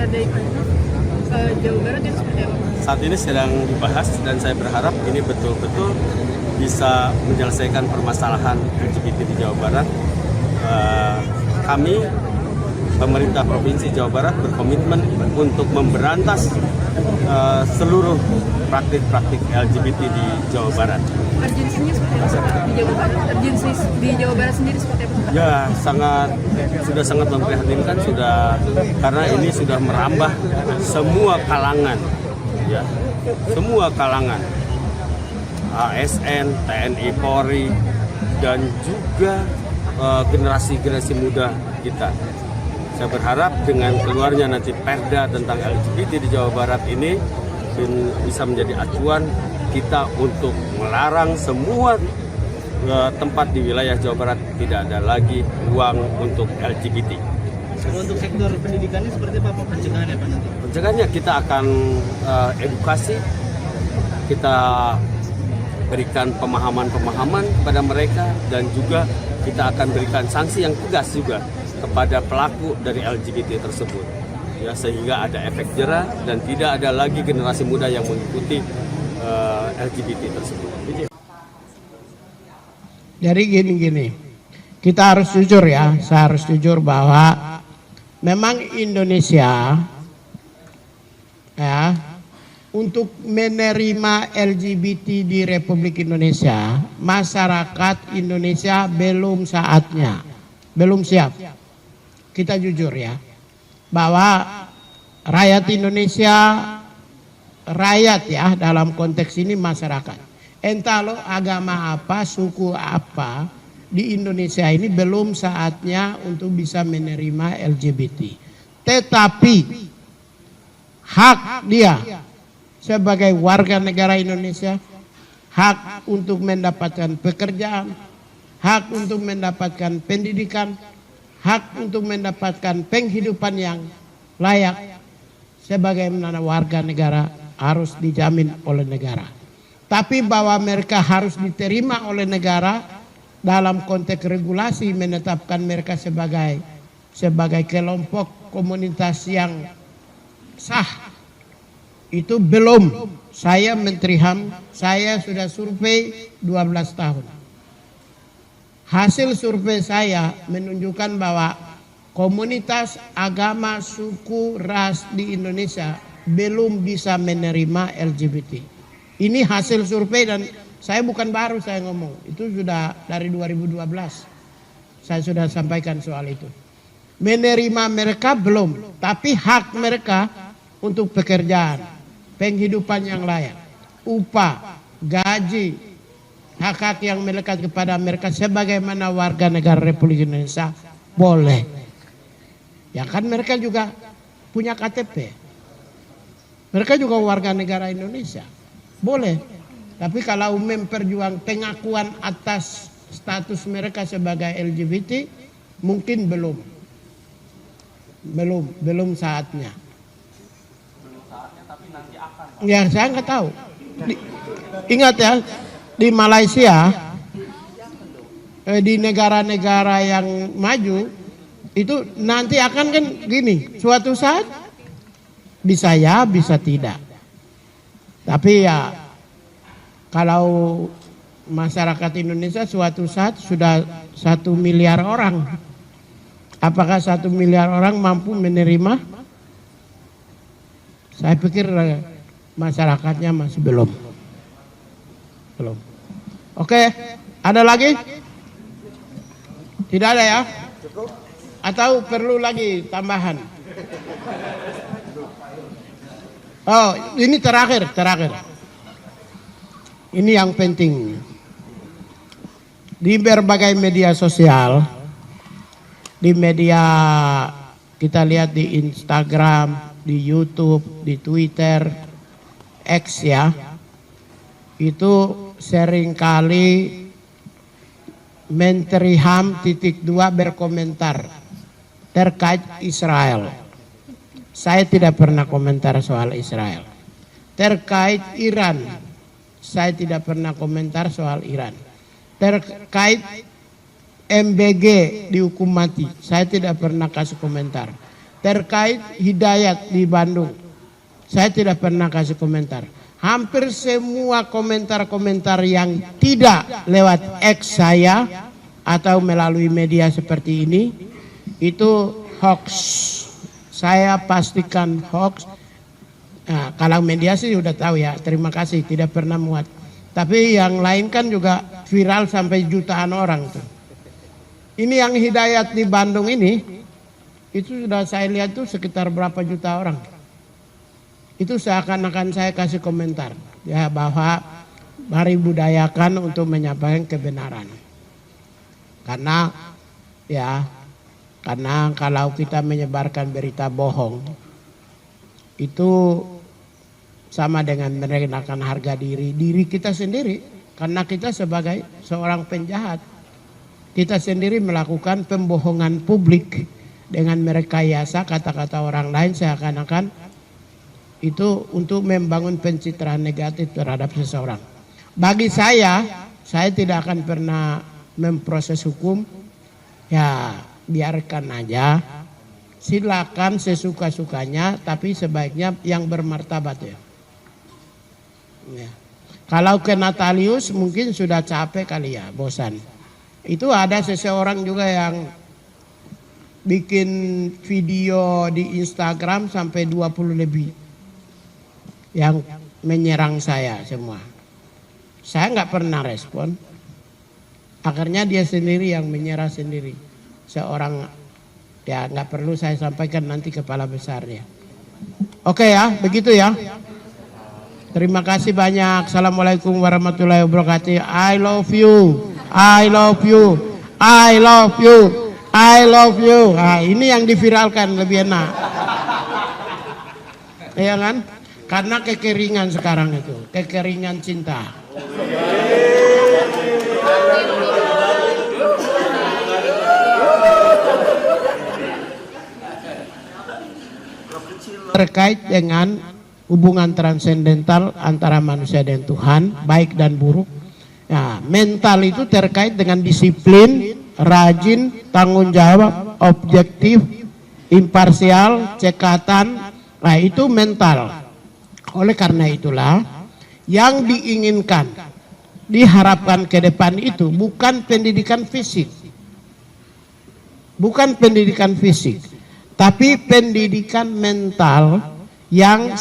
pilkada itu Jawa Barat itu seperti apa? Saat ini sedang dibahas dan saya berharap ini betul-betul bisa menyelesaikan permasalahan LGBT di Jawa Barat. Kami pemerintah Provinsi Jawa Barat berkomitmen untuk memberantas seluruh praktik-praktik LGBT di Jawa Barat. Urgensinya seperti apa di Jawa Barat? Urgensi di Jawa Barat sendiri seperti apa? Ya, sudah sangat memprihatinkan karena ini sudah merambah semua kalangan, ya, semua kalangan, ASN, TNI, Polri, dan juga generasi muda kita. Saya berharap dengan keluarnya nanti Perda tentang LGBT di Jawa Barat ini bisa menjadi acuan kita untuk melarang semua tempat di wilayah Jawa Barat tidak ada lagi ruang untuk LGBT. Untuk sektor pendidikannya seperti apa pencegahannya Pak nanti? Pencegahannya kita akan edukasi, kita berikan pemahaman-pemahaman kepada mereka dan juga kita akan berikan sanksi yang tegas juga kepada pelaku dari LGBT tersebut. Ya, sehingga ada efek jera dan tidak ada lagi generasi muda yang mengikuti LGBT tersebut. Jadi gini, kita harus jujur ya, saya harus jujur bahwa memang Indonesia ya untuk menerima LGBT di Republik Indonesia, masyarakat Indonesia belum saatnya, belum siap. Kita jujur ya, bahwa rakyat Indonesia, rakyat ya dalam konteks ini masyarakat, entah lo agama apa, suku apa, di Indonesia ini belum saatnya untuk bisa menerima LGBT. Tetapi hak dia sebagai warga negara Indonesia, hak untuk mendapatkan pekerjaan, hak untuk mendapatkan pendidikan, hak untuk mendapatkan penghidupan yang layak sebagaimana warga negara harus dijamin oleh negara. Tapi bahwa mereka harus diterima oleh negara dalam konteks regulasi menetapkan mereka sebagai kelompok komunitas yang sah, itu belum. Saya Menteri HAM, saya sudah survei 12 tahun. Hasil survei saya menunjukkan bahwa komunitas agama, suku, ras di Indonesia belum bisa menerima LGBT. Ini hasil survei dan saya bukan baru saya ngomong. Itu sudah dari 2012. Saya sudah sampaikan soal itu. Menerima mereka belum, tapi hak mereka untuk pekerjaan, penghidupan yang layak, upah, gaji, hak-hak yang melekat kepada mereka sebagaimana warga negara Republik Indonesia boleh. Ya kan mereka juga punya KTP. Mereka juga warga negara Indonesia. Boleh. Tapi kalau memperjuang pengakuan atas status mereka sebagai LGBT, mungkin belum. Belum saatnya. Belum saatnya, tapi nanti akan. Ya saya nggak tahu. Ingat ya, di Malaysia, di negara-negara yang maju, itu nanti akan kan gini, suatu saat bisa ya, bisa tidak. Tapi ya kalau masyarakat Indonesia suatu saat sudah 1 miliar orang, apakah 1 miliar orang mampu menerima? Saya pikir masyarakatnya masih belum. Oke, ada lagi? Tidak ada ya? Atau perlu lagi tambahan? Oh, ini terakhir. Ini yang penting. Di berbagai media sosial, di media kita lihat di Instagram, di YouTube, di Twitter, X ya, itu seringkali Menteri HAM _2 berkomentar terkait Israel. Saya tidak pernah komentar soal Israel. Terkait Iran, saya tidak pernah komentar soal Iran. Terkait MBG dihukum mati, saya tidak pernah kasih komentar. terkait Hidayat di Bandung. Saya tidak pernah kasih komentar. Hampir semua komentar-komentar yang tidak lewat X saya atau melalui media seperti ini itu hoax. Saya pastikan hoax. Nah, kalau media sih udah tahu ya, terima kasih, tidak pernah muat. Tapi yang lain kan juga viral sampai jutaan orang tuh. Ini yang Hidayat di Bandung ini, itu sudah saya lihat tuh sekitar berapa juta orang. Itu seakan-akan saya kasih komentar ya, bahwa mari budayakan untuk menyampaikan kebenaran. Karena kalau kita menyebarkan berita bohong itu sama dengan merendahkan harga diri kita sendiri, karena kita sebagai seorang penjahat, kita sendiri melakukan pembohongan publik dengan merekayasa kata-kata orang lain seakan-akan itu untuk membangun pencitraan negatif terhadap seseorang. Bagi saya tidak akan pernah memproses hukum. Ya biarkan aja, silakan sesuka-sukanya, tapi sebaiknya yang bermartabat ya. Kalau ke Natalius mungkin sudah capek kali ya, bosan. Itu ada seseorang juga yang bikin video di Instagram sampai 20 lebih yang menyerang saya semua. Saya nggak pernah respon. Akhirnya dia sendiri yang menyerah sendiri. Seorang ya nggak perlu saya sampaikan nanti kepala besarnya. Oke ya, begitu ya. Terima kasih banyak. Assalamualaikum warahmatullahi wabarakatuh. I love you. I love you. I love you. I love you. Nah, ini yang diviralkan lebih enak. Iya kan? Karena kekeringan sekarang itu, kekeringan cinta. Terkait dengan hubungan transendental antara manusia dan Tuhan, baik dan buruk. Nah, mental itu terkait dengan disiplin, rajin, tanggung jawab, objektif, imparsial, cekatan. Nah, itu mental. Oleh karena itulah yang diinginkan, diharapkan ke depan itu bukan pendidikan fisik. Bukan pendidikan fisik, tapi pendidikan mental yang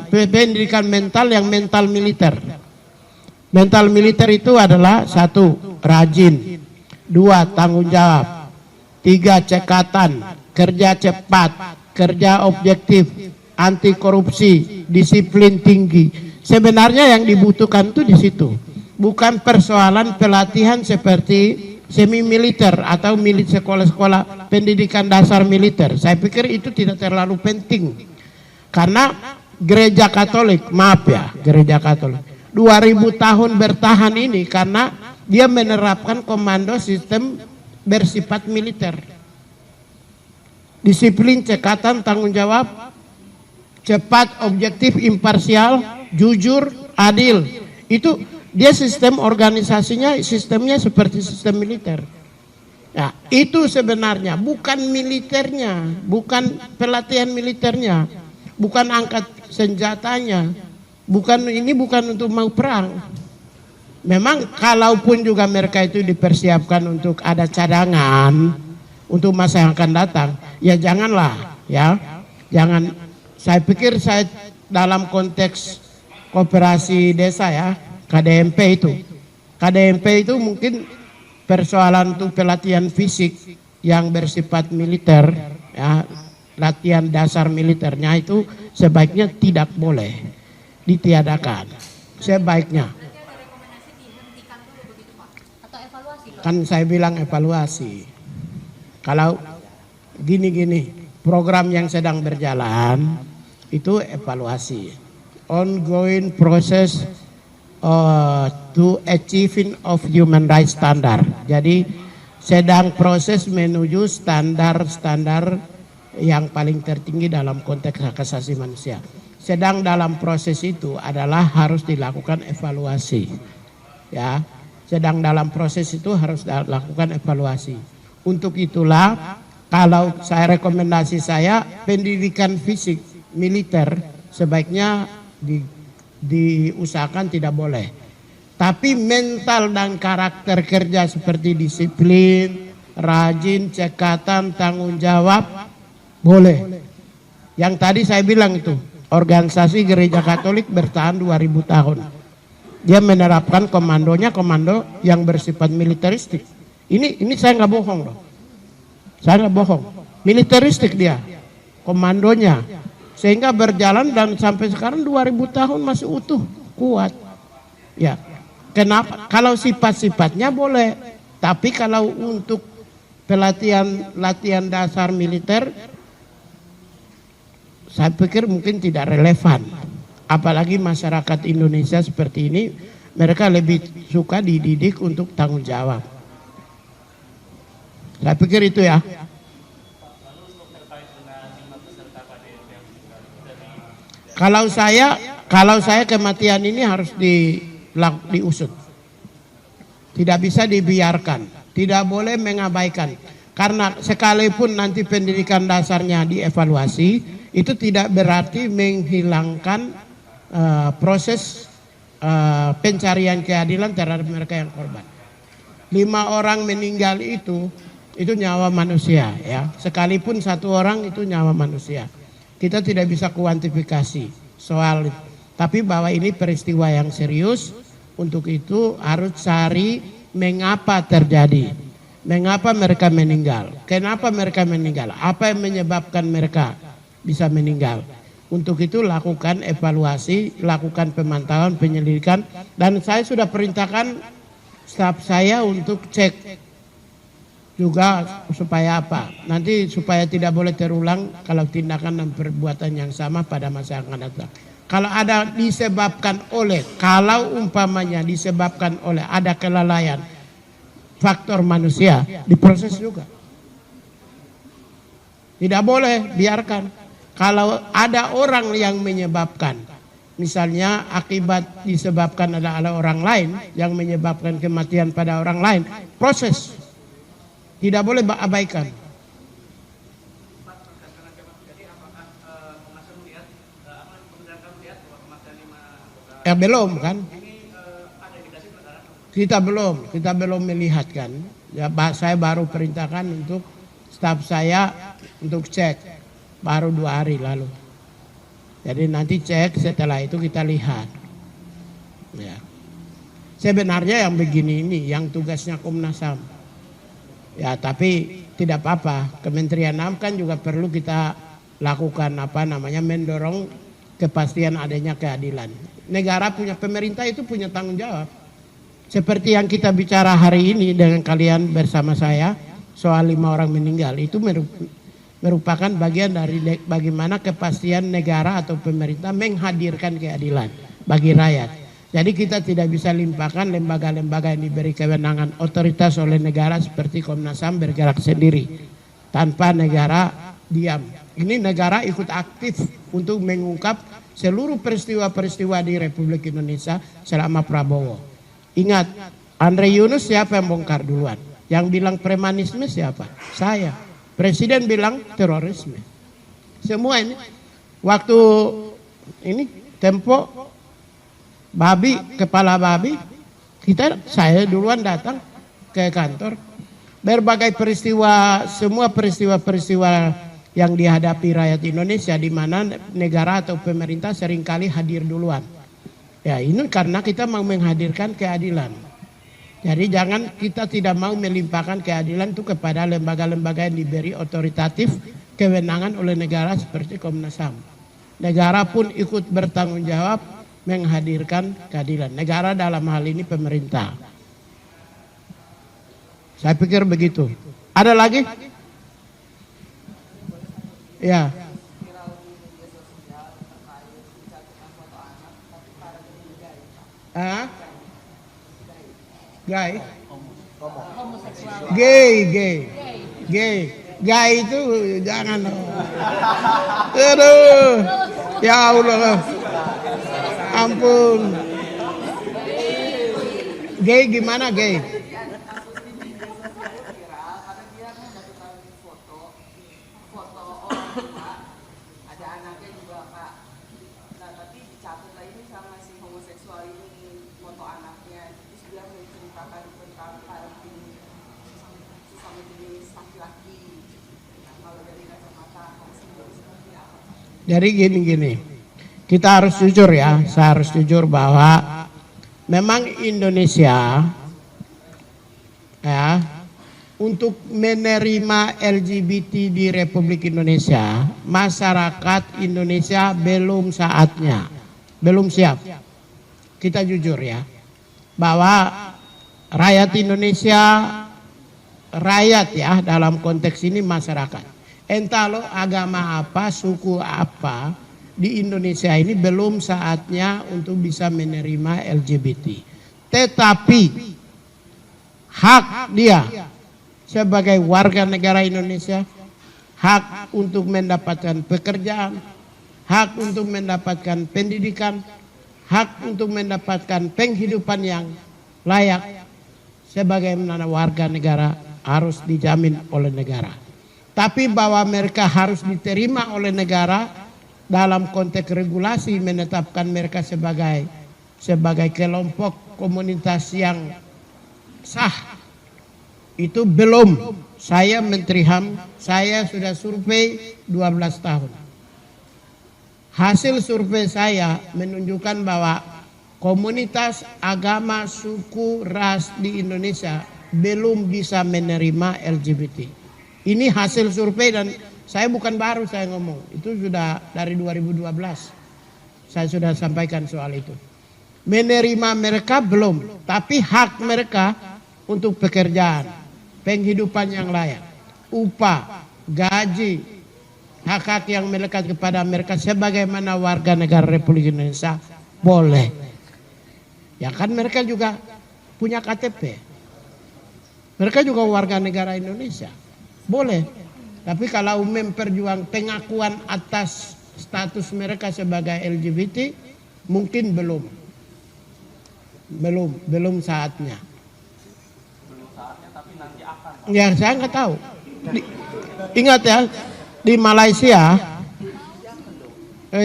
pendidikan mental yang mental militer. Mental militer itu adalah 1, rajin, 2, tanggung jawab, 3, cekatan, kerja cepat, kerja objektif, anti korupsi, disiplin tinggi. Sebenarnya yang dibutuhkan itu di situ. Bukan persoalan pelatihan seperti semi militer atau sekolah-sekolah pendidikan dasar militer. Saya pikir itu tidak terlalu penting. Karena gereja Katolik, maaf ya, gereja Katolik 2000 tahun bertahan ini karena dia menerapkan komando sistem bersifat militer. Disiplin, cekatan, tanggung jawab, cepat, objektif, imparsial, jujur, adil. Itu dia sistem organisasinya, sistemnya seperti sistem militer. Nah, itu sebenarnya bukan militernya, bukan pelatihan militernya, bukan angkat senjatanya, bukan untuk mau perang. Memang kalaupun juga mereka itu dipersiapkan untuk ada cadangan untuk masa yang akan datang, ya janganlah ya, jangan. Saya pikir saya dalam konteks koperasi desa ya, KDMP itu mungkin persoalan untuk pelatihan fisik yang bersifat militer ya, latihan dasar militernya itu sebaiknya tidak boleh ditiadakan. Sebaiknya kan saya bilang evaluasi. Kalau gini-gini program yang sedang berjalan itu evaluasi, ongoing process to achieving of human rights standard. Jadi sedang proses menuju standar-standar yang paling tertinggi dalam konteks hak asasi manusia. Sedang dalam proses itu adalah harus dilakukan evaluasi. Ya, sedang dalam proses itu harus dilakukan evaluasi. Untuk itulah kalau saya rekomendasi saya pendidikan fisik militer sebaiknya diusahakan tidak boleh. Tapi mental dan karakter kerja seperti disiplin, rajin, cekatan, tanggung jawab boleh. Yang tadi saya bilang itu, organisasi gereja Katolik bertahan 2000 tahun. Dia menerapkan komandonya komando yang bersifat militeristik. Ini saya nggak bohong loh. Saya nggak bohong. Militeristik dia, komandonya. Sehingga berjalan dan sampai sekarang 2000 tahun masih utuh, kuat. Ya. Kenapa? Kalau sifat-sifatnya boleh. Tapi kalau untuk latihan dasar militer, saya pikir mungkin tidak relevan. Apalagi masyarakat Indonesia seperti ini, mereka lebih suka dididik untuk tanggung jawab. Saya pikir itu ya. Kalau saya kematian ini harus diusut. Tidak bisa dibiarkan, tidak boleh mengabaikan. Karena sekalipun nanti pendidikan dasarnya dievaluasi, itu tidak berarti menghilangkan proses pencarian keadilan terhadap mereka yang korban. 5 orang meninggal itu nyawa manusia ya. Sekalipun 1 orang itu nyawa manusia. Kita tidak bisa kuantifikasi soal itu. Tapi bahwa ini peristiwa yang serius, untuk itu harus cari mengapa terjadi. Mengapa mereka meninggal? Kenapa mereka meninggal? Apa yang menyebabkan mereka bisa meninggal? Untuk itu lakukan evaluasi, lakukan pemantauan, penyelidikan. Dan saya sudah perintahkan staf saya untuk cek juga supaya apa? Nanti supaya tidak boleh terulang kalau tindakan dan perbuatan yang sama pada masa yang akan datang. Kalau ada disebabkan oleh, kalau umpamanya disebabkan oleh ada kelalaian faktor manusia, diproses juga. Tidak boleh biarkan. Kalau ada orang yang menyebabkan, misalnya akibat disebabkan ada orang lain yang menyebabkan kematian pada orang lain, proses. Tidak boleh abaikan. Belum kan? Kita belum melihat kan. Ya, saya baru perintahkan untuk staf saya untuk cek baru 2 hari lalu. Jadi nanti cek, setelah itu kita lihat. Ya. Sebenarnya yang begini ini yang tugasnya Komnas HAM. Ya, tapi tidak apa-apa. Kementerian HAM kan juga perlu kita lakukan mendorong kepastian adanya keadilan. Negara punya, pemerintah itu punya tanggung jawab. Seperti yang kita bicara hari ini dengan kalian bersama saya soal 5 orang meninggal, itu merupakan bagian dari bagaimana kepastian negara atau pemerintah menghadirkan keadilan bagi rakyat. Jadi kita tidak bisa limpahkan lembaga-lembaga yang diberi kewenangan otoritas oleh negara seperti Komnas HAM bergerak sendiri tanpa negara diam. Ini negara ikut aktif untuk mengungkap seluruh peristiwa-peristiwa di Republik Indonesia selama Prabowo. Ingat, Andre Yunus siapa yang bongkar duluan? Yang bilang premanisme siapa? Saya. Presiden bilang terorisme. Semua ini waktu ini Tempo kepala babi, saya duluan datang ke kantor. Berbagai peristiwa, semua peristiwa-peristiwa yang dihadapi rakyat Indonesia di mana negara atau pemerintah seringkali hadir duluan. Ya, ini karena kita mau menghadirkan keadilan. Jadi kita tidak mau melimpahkan keadilan itu kepada lembaga-lembaga yang diberi otoritatif kewenangan oleh negara seperti Komnas HAM. Negara pun ikut bertanggung jawab menghadirkan keadilan. Negara dalam hal ini pemerintah. Saya pikir begitu. Ada lagi? Ya. Gay itu jangan. Aduh. Ya Allah. Ampun. Gay gimana gay? ada anaknya juga Pak. Nah tapi dicabut lagi sama si homoseksual ini foto anaknya, terus dia menceritakan tentang parenting sesama jenis laki-laki. Nah, kalau dari kacamata homoseksual seperti apa? Jadi gini, kita harus jujur ya, saya harus jujur bahwa memang Indonesia ya untuk menerima LGBT di Republik Indonesia, masyarakat Indonesia belum saatnya, belum siap. Kita jujur ya, bahwa rakyat Indonesia, rakyat ya dalam konteks ini masyarakat, entah lo agama apa, suku apa, di Indonesia ini belum saatnya untuk bisa menerima LGBT. Tetapi hak dia sebagai warga negara Indonesia, hak untuk mendapatkan pekerjaan, hak untuk mendapatkan pendidikan, hak untuk mendapatkan penghidupan yang layak sebagai warga negara harus dijamin oleh negara. Tapi bahwa mereka harus diterima oleh negara dalam konteks regulasi menetapkan mereka sebagai kelompok komunitas yang sah, itu belum. Saya Menteri HAM, saya sudah survei 12 tahun. Hasil survei saya menunjukkan bahwa komunitas agama, suku, ras di Indonesia belum bisa menerima LGBT. Ini hasil survei dan saya bukan baru saya ngomong. Itu sudah dari 2012. Saya sudah sampaikan soal itu. Menerima mereka belum, tapi hak mereka untuk pekerjaan, penghidupan yang layak, upah, gaji, hak-hak yang melekat kepada mereka sebagaimana warga negara Republik Indonesia boleh. Ya kan mereka juga punya KTP. Mereka juga warga negara Indonesia. Boleh. Tapi kalau memperjuang pengakuan atas status mereka sebagai LGBT mungkin belum saatnya. Ya saya nggak tahu. Ingat ya, di Malaysia,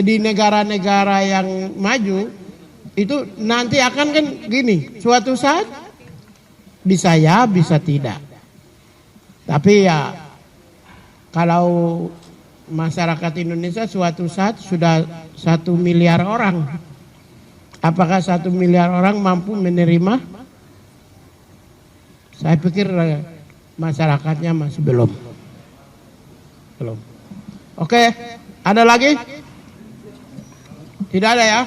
di negara-negara yang maju itu nanti akan kan gini, suatu saat bisa ya, bisa tidak. Tapi ya kalau masyarakat Indonesia suatu saat sudah 1 miliar orang, apakah 1 miliar orang mampu menerima? Saya pikir masyarakatnya masih belum. Oke, ada lagi? Tidak ada ya?